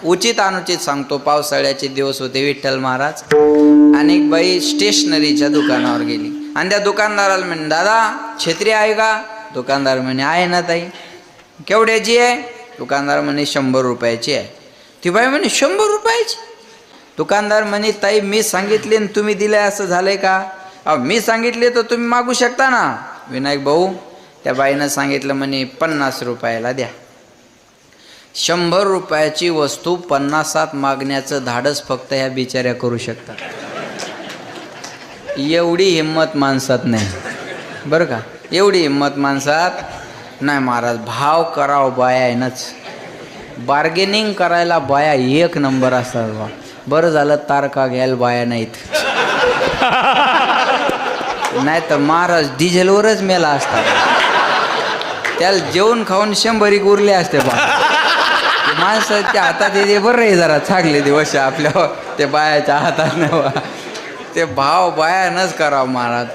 उचित अनुचित सांगतो. पावसाळ्याचे दिवस होते. विठ्ठल महाराज आणि एक बाई स्टेशनरीच्या दुकानावर गेली आणि त्या दुकानदाराला म्हणे, दादा छत्री आहे का? दुकानदार म्हणे, आहे ना ताई. केवढ्याची आहे? दुकानदार म्हणे, 100 रुपयाची आहे. ती बाई म्हणे, 100 रुपयाची? दुकानदार म्हणे, ताई मी सांगितले आणि तुम्ही दिले असं झालंय का? अहो मी सांगितले तर तुम्ही मागू शकता ना. विनायक भाऊ, त्या बाईनं सांगितलं म्हणे 50 रुपयाला द्या. 100 रुपयाची वस्तू 50 मागण्याचं धाडस फक्त ह्या बिचाऱ्या करू शकतात. एवढी हिंमत माणसात नाही बरं का, एवढी हिंमत माणसात नाही. महाराज भाव कराव बाया आहे नाच. बार्गेनिंग करायला बाया एक नंबर असतात बा. बरं झालं तारका घ्यायला बाया नाहीत, नाही तर महाराज डिझेलवरच मेला असतात. त्याला जेवण खाऊन 100 उरले असते बा. माणसाच्या हातात येते बरं आहे जरा चांगले दिवस आपल्या ते बायाच्या हातात नाही. ते भाव बायानंच करावं महाराज.